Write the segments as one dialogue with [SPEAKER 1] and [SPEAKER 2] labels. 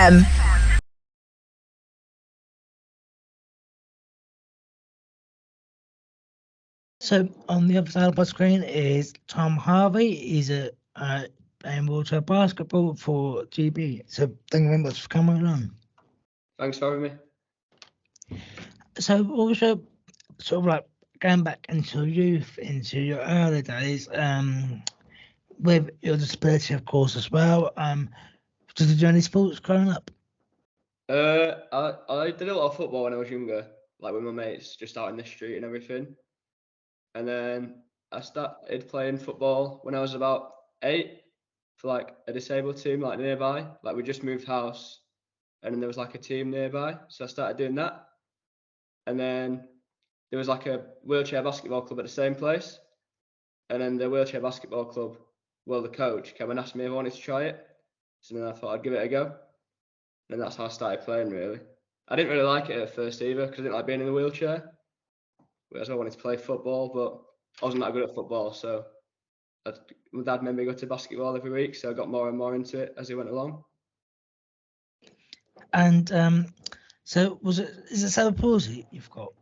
[SPEAKER 1] FM.
[SPEAKER 2] So on the other side of my screen is Tom Harvey. He's playing wheelchair basketball for GB. So thank you very much for coming along.
[SPEAKER 3] Thanks for having me.
[SPEAKER 2] So also sort of like going back into youth, into your early days, with your disability of course as well. Did you do any sports growing up?
[SPEAKER 3] I did a lot of football when I was younger, like with my mates, just out in the street and everything. And then I started playing football when I was about 8 for like a disabled team like nearby. Like we just moved house and then there was like a team nearby. So I started doing that. And then there was like a wheelchair basketball club at the same place. And then the wheelchair basketball club, well, the coach came and asked me if I wanted to try it. So then I thought I'd give it a go. And that's how I started playing really. I didn't really like it at first either because I didn't like being in the wheelchair. Whereas I wanted to play football, but I wasn't that good at football. So my dad made me go to basketball every week. So I got more and more into it as he went along.
[SPEAKER 2] And so is it cerebral palsy you've got?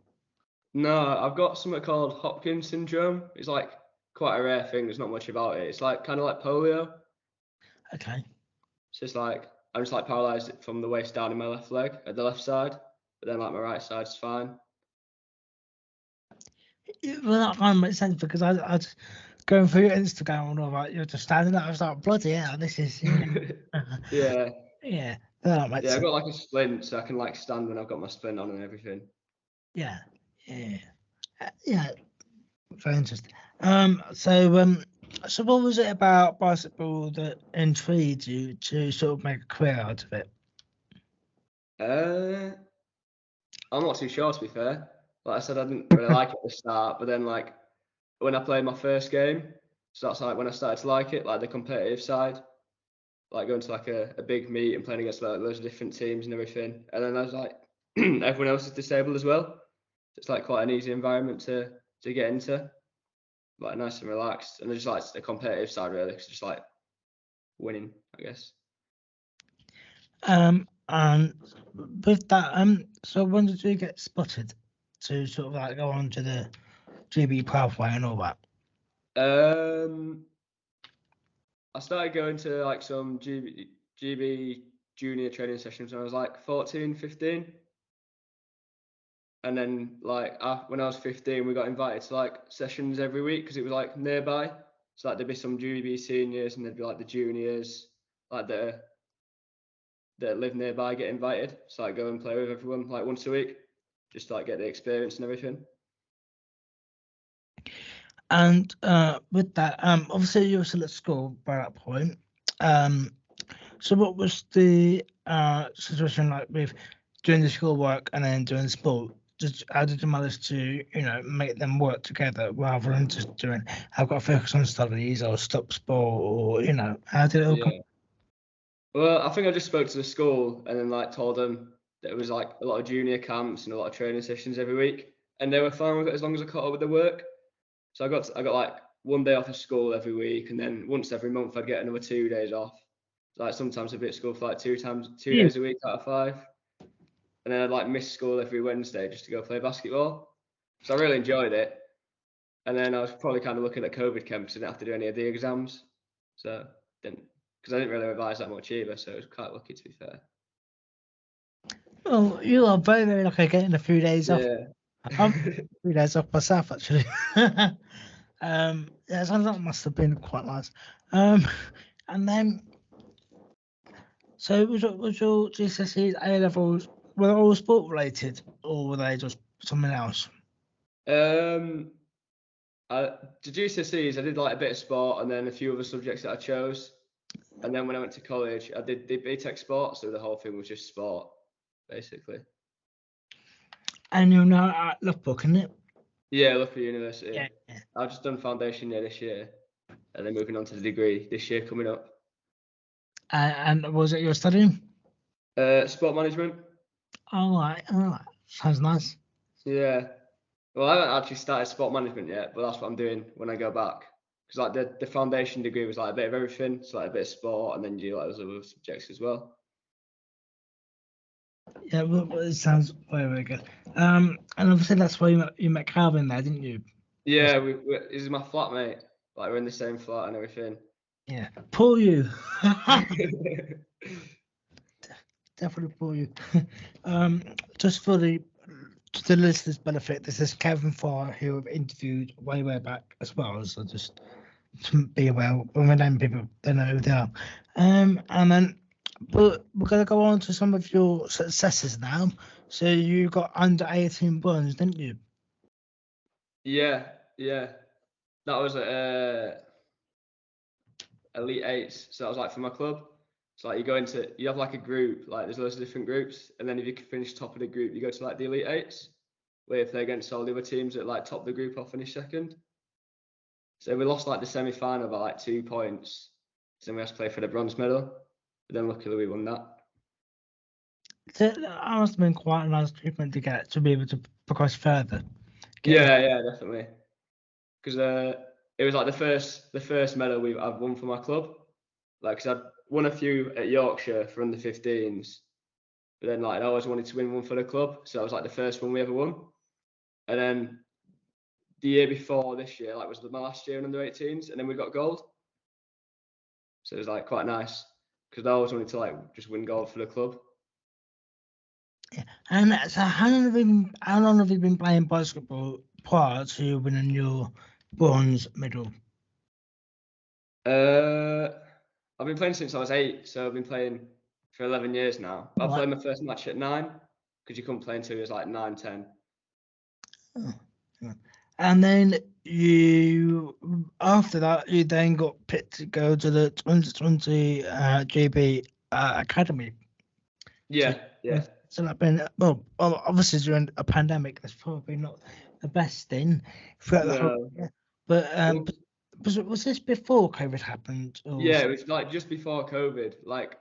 [SPEAKER 3] No, I've got something called Hopkins syndrome. It's like quite a rare thing. There's not much about it. It's like kind of like polio.
[SPEAKER 2] Okay.
[SPEAKER 3] So it's like I'm just like paralysed from the waist down in my left leg at the left side, but then like my right side's fine.
[SPEAKER 2] Well, that kind of makes sense because I was going through your Instagram and all that. You're just standing there. I was like, bloody hell, this is.
[SPEAKER 3] Yeah.
[SPEAKER 2] Yeah. That makes sense.
[SPEAKER 3] I've got like a splint, so I can like stand when I've got my splint on and everything.
[SPEAKER 2] Yeah. Very interesting. So what was it about basketball that intrigued you to sort of make a career out of it?
[SPEAKER 3] I'm not too sure to be fair. Like I said, I didn't really like it at the start, but then like when I played my first game, so that's like when I started to like it, like the competitive side, like going to like a big meet and playing against like loads of different teams and everything. And then I was like, everyone else is disabled as well. It's like quite an easy environment to get into, like nice and relaxed. And I just like the competitive side really, because just like winning, I guess.
[SPEAKER 2] And with that, so when did you get spotted to sort of like go on to the GB pathway and all that?
[SPEAKER 3] I started going to like some GB junior training sessions when I was like 14, 15. And then like when I was 15, we got invited to like sessions every week because it was like nearby. So like there'd be some GB seniors and there'd be like the juniors, like that live nearby get invited. So I go and play with everyone like once a week, just to like get the experience and everything.
[SPEAKER 2] And with that, obviously you were still at school by that point. So what was the situation like with doing the school work and then doing sport? How did you manage to, make them work together rather than just doing, I've got to focus on studies or stop sport, or, how did it all come?
[SPEAKER 3] Well, I think I just spoke to the school and then like told them that it was like a lot of junior camps and a lot of training sessions every week, and they were fine with it as long as I caught up with the work. So I got like one day off of school every week, and then once every month I'd get another 2 days off. Like sometimes I'd be at school for like two days a week out of 5. And then I'd like miss school every Wednesday just to go play basketball. So I really enjoyed it. And then I was probably kind of looking at COVID camps and didn't have to do any of the exams. So because I didn't really revise that much either, so it was quite lucky to be fair.
[SPEAKER 2] Well, you are very, very lucky getting a few days off.
[SPEAKER 3] Yeah.
[SPEAKER 2] I'm 3 days off myself actually. Yeah, so that must have been quite nice. And then, so was your GCSEs A levels, were they all sport related or were they just something else?
[SPEAKER 3] The GCSEs, I did like a bit of sport and then a few other subjects that I chose. And then when I went to college, I did the BTEC sport, so the whole thing was just sport, basically.
[SPEAKER 2] And you're now at Loughborough, isn't it?
[SPEAKER 3] Yeah, Loughborough University.
[SPEAKER 2] Yeah.
[SPEAKER 3] I've just done foundation year this year, and then moving on to the degree this year coming up.
[SPEAKER 2] And was it your studying?
[SPEAKER 3] Sport management.
[SPEAKER 2] All right. Sounds nice.
[SPEAKER 3] Yeah. Well, I haven't actually started sport management yet, but that's what I'm doing when I go back. Because like the foundation degree was like a bit of everything, so like a bit of sport, and then you do like those other subjects as well.
[SPEAKER 2] Yeah, well, it sounds very, very good. And obviously that's why you met Calvin there, didn't you?
[SPEAKER 3] Yeah, he's my flatmate. Like we're in the same flat and everything.
[SPEAKER 2] Yeah. Poor you. Definitely poor you. Just for the listeners' benefit, this is Kevin Farr, who I've interviewed way, way back as well. So just to be aware, when we name people, they know who they are. And then, but we're going to go on to some of your successes now. So you got under 18 bronze, didn't you?
[SPEAKER 3] Yeah, yeah. That was Elite Eights. So that was like for my club. So like you have like a group, like there's loads of different groups, and then if you can finish top of the group, you go to like the Elite Eights, where you play against all the other teams that like top of the group or finish second. So we lost like the semi-final by like 2 points. So then we had to play for the bronze medal. But then luckily we won that.
[SPEAKER 2] So that must have been quite a nice treatment to get to be able to progress further.
[SPEAKER 3] Yeah, definitely. Because it was like the first medal I've won for my club. Like, cause I'd won a few at Yorkshire for under 15s, but then like I always wanted to win one for the club, so that was like the first one we ever won. And then the year before this year, like was my last year in under 18s, and then we got gold. So it was like quite nice because I always wanted to like just win gold for the club.
[SPEAKER 2] Yeah. And so how long have you been playing basketball prior to winning your bronze medal?
[SPEAKER 3] I've been playing since I was 8, so I've been playing for 11 years now. I
[SPEAKER 2] Right.
[SPEAKER 3] played my first match at 9 because you couldn't play until you was like 9, 10.
[SPEAKER 2] Oh, yeah. And then after that, you then got picked to go to the 2020 GB Academy. So,
[SPEAKER 3] Yeah.
[SPEAKER 2] so that been obviously during a pandemic, that's probably not the best thing throughout the whole
[SPEAKER 3] No.
[SPEAKER 2] year. But
[SPEAKER 3] Well,
[SPEAKER 2] was this before COVID happened, or
[SPEAKER 3] yeah, it was like just before COVID. Like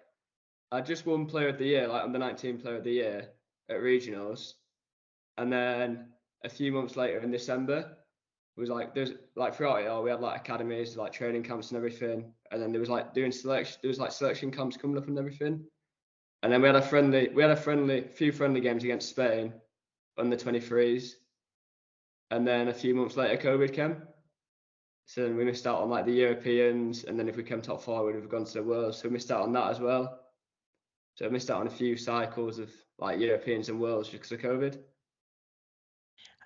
[SPEAKER 3] I just won Player of the Year, like under 19 Player of the Year at regionals, and then a few months later in December, it was like there's like throughout it all we had like academies, like training camps and everything, and then there was like doing selection. There was like selection camps coming up and everything, and then few friendly games against Spain under 23s, and then a few months later COVID came. So then we missed out on like the Europeans, and then if we came top four, we'd have gone to the Worlds. So we missed out on that as well. So I missed out on a few cycles of like Europeans and Worlds just because of COVID.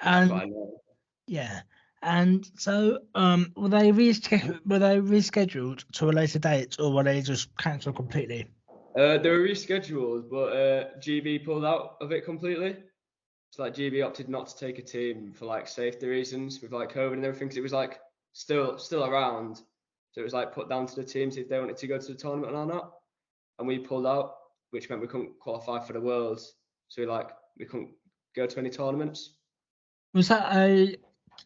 [SPEAKER 3] But
[SPEAKER 2] and
[SPEAKER 3] I know.
[SPEAKER 2] yeah, and so were they rescheduled to a later date, or were they just cancelled completely?
[SPEAKER 3] They were rescheduled, but GB pulled out of it completely. So like GB opted not to take a team for like safety reasons with like COVID and everything, because it was like still around. So it was like put down to the teams if they wanted to go to the tournament or not. And we pulled out, which meant we couldn't qualify for the Worlds. So we couldn't go to any tournaments.
[SPEAKER 2] Was that a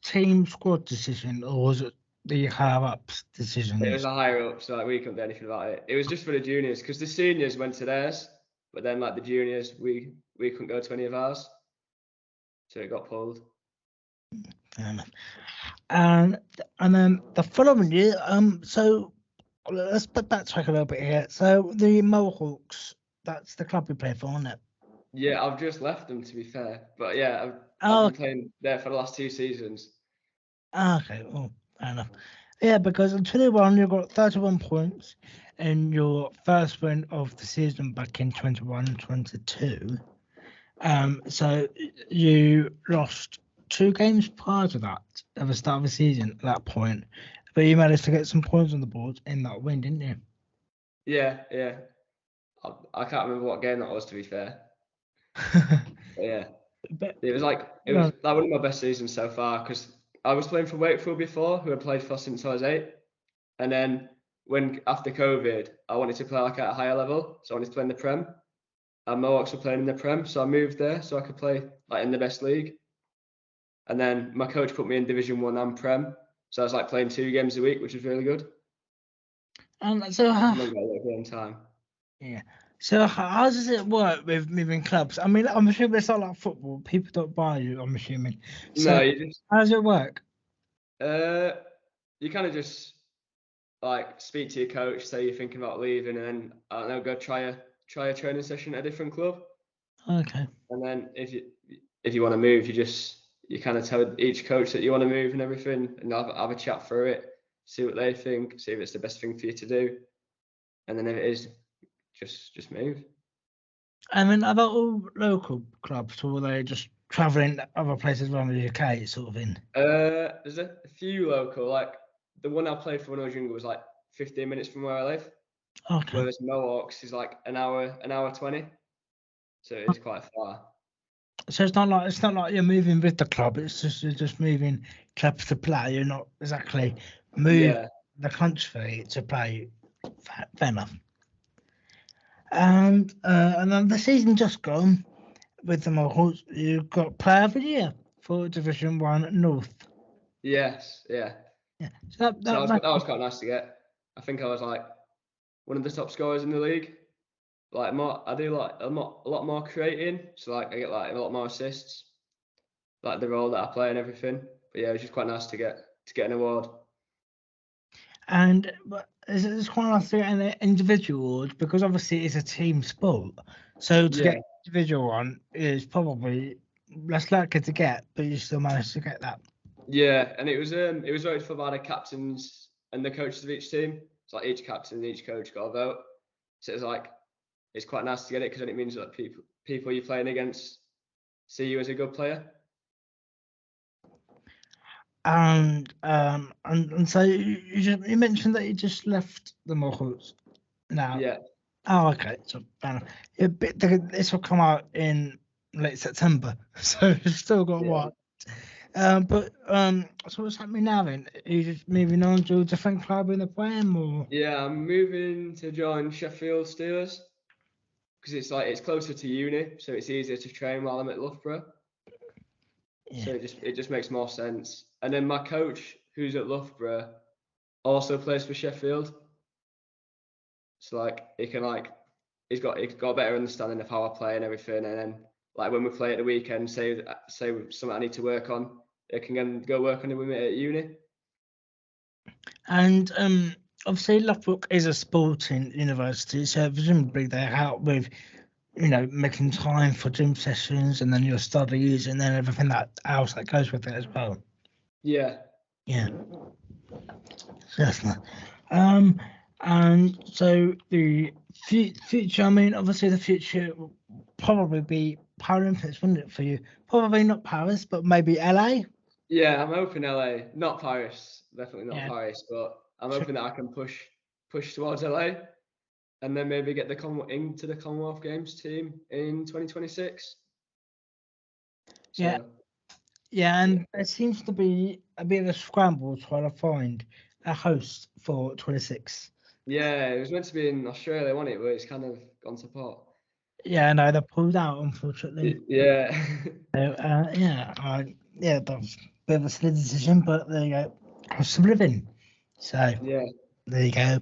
[SPEAKER 2] team squad decision, or was it the higher ups
[SPEAKER 3] It was
[SPEAKER 2] decisions?
[SPEAKER 3] a higher up, so like we couldn't do anything about it. It was just for the juniors because the seniors went to theirs, but then like the juniors, we couldn't go to any of ours, so it got pulled.
[SPEAKER 2] Fair enough. And then the following year, so let's backtrack a little bit here. So the Mohawks, that's the club you play for, isn't it?
[SPEAKER 3] Yeah, I've just left them to be fair, but yeah, I've
[SPEAKER 2] Oh,
[SPEAKER 3] been playing there for the last 2 seasons.
[SPEAKER 2] okay. Oh, fair enough. Yeah, because in 21 you got 31 points in your first win of the season back in 21-22. So you lost 2 games prior to that at the start of the season at that point, but you managed to get some points on the board in that win, didn't you?
[SPEAKER 3] Yeah. I can't remember what game that was to be fair, but yeah,
[SPEAKER 2] but
[SPEAKER 3] it was that one of my best seasons so far because I was playing for Wakefield before, who I played for since I was 8. And then when after COVID, I wanted to play like at a higher level, so I wanted to play in the Prem. And Mohawks were playing in the Prem, so I moved there so I could play like in the best league. And then my coach put me in Division 1 and Prem, so I was like playing 2 games a week, which was really good.
[SPEAKER 2] and so
[SPEAKER 3] And then got a lot of game time.
[SPEAKER 2] yeah. So how does it work with moving clubs? I mean, I'm assuming it's not like football. People don't buy you. I'm assuming. So
[SPEAKER 3] No, you just
[SPEAKER 2] how does it work?
[SPEAKER 3] you kind of just like speak to your coach, say you're thinking about leaving, and then I don't know, go try a training session at a different club.
[SPEAKER 2] Okay.
[SPEAKER 3] And then if you want to move, you kind of tell each coach that you want to move and everything, and have a chat through it, see what they think, see if it's the best thing for you to do, and then if it is, just move.
[SPEAKER 2] I mean, are they all local clubs, or are they just travelling other places around the UK, sort of in?
[SPEAKER 3] There's a few local, like the one I played for when I was younger was like 15 minutes from where I live,
[SPEAKER 2] Okay.
[SPEAKER 3] whereas Mohawks is like an hour 20, so it is quite far.
[SPEAKER 2] So it's not like you're moving with the club. It's just you're just moving clubs to play. You're not exactly moving
[SPEAKER 3] Yeah,
[SPEAKER 2] the country to play. Fair enough. And then the season just gone with the Mohawks. You got Player of the Year for Division One North.
[SPEAKER 3] yes, yeah.
[SPEAKER 2] Yeah. So that
[SPEAKER 3] So
[SPEAKER 2] that,
[SPEAKER 3] that
[SPEAKER 2] that
[SPEAKER 3] was quite nice to get. I think I was like one of the top scorers in the league. Like I do like a lot more creating, so like I get like a lot more assists, like the role that I play and everything. But yeah, it was just quite nice to get an award.
[SPEAKER 2] and it's quite nice to get an individual award because obviously it's a team sport. So to
[SPEAKER 3] Yeah,
[SPEAKER 2] get individual one is probably less likely to get, but you still managed to get that.
[SPEAKER 3] yeah, and it was voted for by the captains and the coaches of each team. It's like each captain and each coach got a vote. So it's quite nice to get it because then it means that people you're playing against see you as a good player.
[SPEAKER 2] And so you mentioned that you just left the Mohawks now.
[SPEAKER 3] Yeah,
[SPEAKER 2] Oh, okay. So this will come out in late September, so you've still got a
[SPEAKER 3] yeah,
[SPEAKER 2] while. So what's happening now then? Are you just moving on to a different club in the Prem, or?
[SPEAKER 3] yeah. I'm moving to join Sheffield Steelers because it's closer to uni, so it's easier to train while I'm at Loughborough.
[SPEAKER 2] Yeah.
[SPEAKER 3] So it just makes more sense. And then my coach, who's at Loughborough, also plays for Sheffield. So he's got a better understanding of how I play and everything. And then like when we play at the weekend, say something I need to work on, I can go work on it with me at uni.
[SPEAKER 2] And obviously Loughborough is a sporting university, so presumably they help with making time for gym sessions and then your studies and then everything that else that goes with it as well.
[SPEAKER 3] Yeah.
[SPEAKER 2] Yeah, definitely. Um, and so the future, I mean, obviously the future will probably be Paralympics, wouldn't it, for you? Probably not Paris, but maybe LA.
[SPEAKER 3] Yeah, I'm hoping LA, not Paris, definitely not
[SPEAKER 2] Yeah.
[SPEAKER 3] Paris, but I'm
[SPEAKER 2] Sure.
[SPEAKER 3] hoping that I can push towards LA and then maybe get into the Commonwealth Games team in 2026.
[SPEAKER 2] Yeah,
[SPEAKER 3] So
[SPEAKER 2] yeah,
[SPEAKER 3] yeah.
[SPEAKER 2] and there seems to be a bit of a scramble trying to find a host for 26.
[SPEAKER 3] Yeah, it was meant to be in Australia, wasn't it? But it's kind of gone to pot.
[SPEAKER 2] Yeah, no, they pulled out, unfortunately.
[SPEAKER 3] Yeah.
[SPEAKER 2] So, yeah, that's a bit of a silly decision, but there you go. Cost of living. So
[SPEAKER 3] Yeah.
[SPEAKER 2] there you go.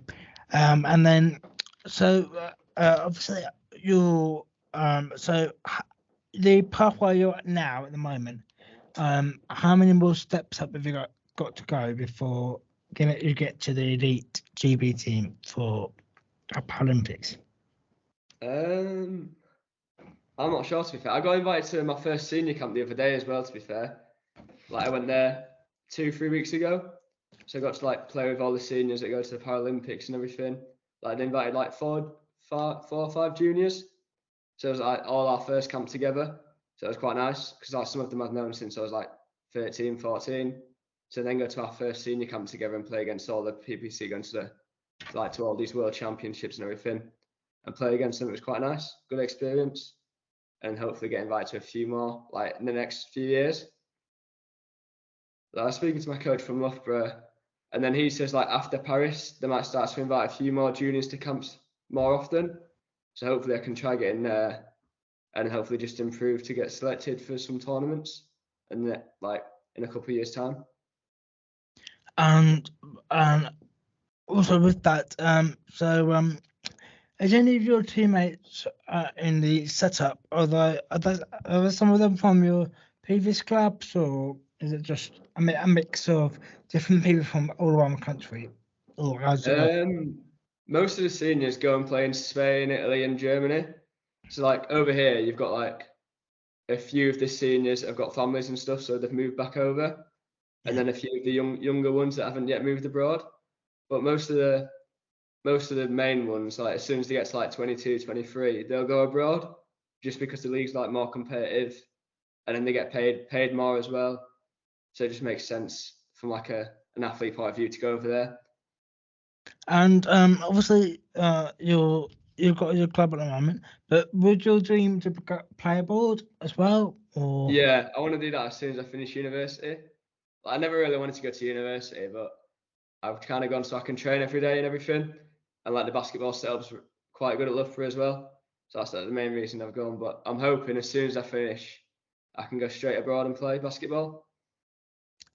[SPEAKER 2] And then, so obviously you're, the pathway you're at now at the moment. How many more steps up have you got to go before you get to the elite GB team for Paralympics?
[SPEAKER 3] Um, I'm not sure to be fair. I got invited to my first senior camp the other day as well, to be fair. Like I went there 2-3 weeks ago. So I got to like play with all the seniors that go to the Paralympics and everything. Like they invited like four or five juniors. So it was like all our first camp together. So it was quite nice because like some of them I've known since I was like 13, 14. So then go to our first senior camp together and play against all the PPC going to all these world championships and everything and play against them. It was quite nice, good experience, and hopefully get invited to a few more like in the next few years. I was speaking to my coach from Loughborough, and then he says like after Paris they might start to invite a few more juniors to camps more often. So hopefully I can try getting there and hopefully just improve to get selected for some tournaments and like in a couple of years' time.
[SPEAKER 2] And also with that, is any of your teammates in the setup? Are there some of them from your previous clubs, or is it just a mix of different people from all around the country? Or how's it work?
[SPEAKER 3] Most of the seniors go and play in Spain, Italy, and Germany. So like over here, you've got like a few of the seniors that have got families and stuff, so they've moved back over, and then a few of the younger ones that haven't yet moved abroad. But most of the main ones, like as soon as they get to like 22, 23, they'll go abroad just because the league's like more competitive, and then they get paid more as well. So it just makes sense from like an athlete point of view to go over there.
[SPEAKER 2] And obviously, you've got your club at the moment, but would your dream to play abroad as well? Or
[SPEAKER 3] Yeah, I want to do that as soon as I finish university. Like, I never really wanted to go to university, but I've kind of gone so I can train every day and everything. And like the basketball setup's quite good at Loughborough as well. So that's like the main reason I've gone. But I'm hoping as soon as I finish, I can go straight abroad and play basketball.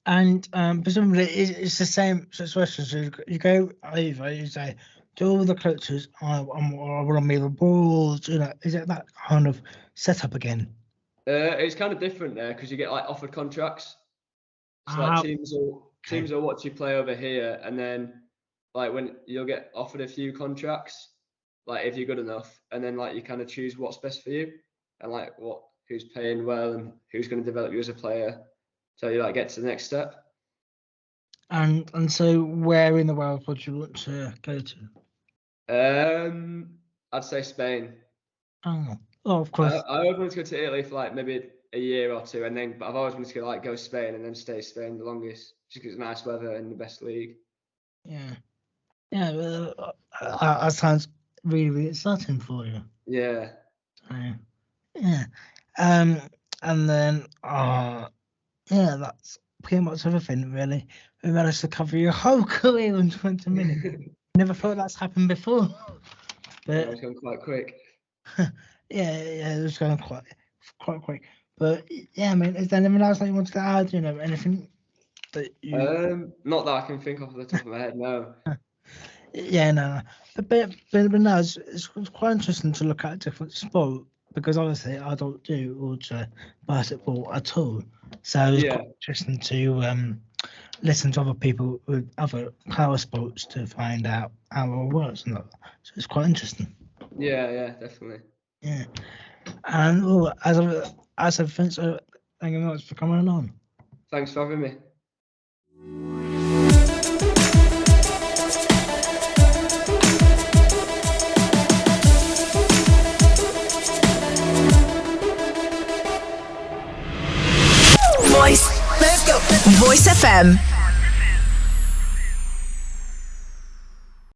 [SPEAKER 2] And presumably it's the same situation. So you go over, you say to all the coaches, I want to move abroad. You know, is it that kind of setup again?
[SPEAKER 3] It's kind of different there because you get like offered contracts. So like teams will watch you play over here, and then like when you'll get offered a few contracts, like if you're good enough, and then like you kind of choose what's best for you, and like who's paying well and who's going to develop you as a player, so you like get to the next step.
[SPEAKER 2] And so where in the world would you want to go
[SPEAKER 3] to? I'd say Spain.
[SPEAKER 2] Oh, of course.
[SPEAKER 3] I always wanted to go to Italy for like maybe a year or two, but I've always wanted to like go Spain and then stay Spain the longest, just because it's nice weather and the best league.
[SPEAKER 2] Yeah, that sounds really, really exciting for you.
[SPEAKER 3] Yeah.
[SPEAKER 2] So, yeah, and then yeah, that's pretty much everything really. We managed to cover your whole career in 20 minutes. Never thought that's happened before. But
[SPEAKER 3] it's gone quite quick.
[SPEAKER 2] yeah, it was going quite quick. But yeah, I mean, is there anything else that you wanted to add? You know, anything that you?
[SPEAKER 3] Not that I can think of the top of my head, no.
[SPEAKER 2] Yeah, no. But no, it's quite interesting to look at a different sport because obviously I don't do ultra basketball at all. So it's quite interesting to listen to other people with other power sports to find out how it all works and that. So it's quite interesting.
[SPEAKER 3] Yeah, definitely.
[SPEAKER 2] Yeah. And as a thank you very much for coming on.
[SPEAKER 3] Thanks for having me.
[SPEAKER 1] Voice FM.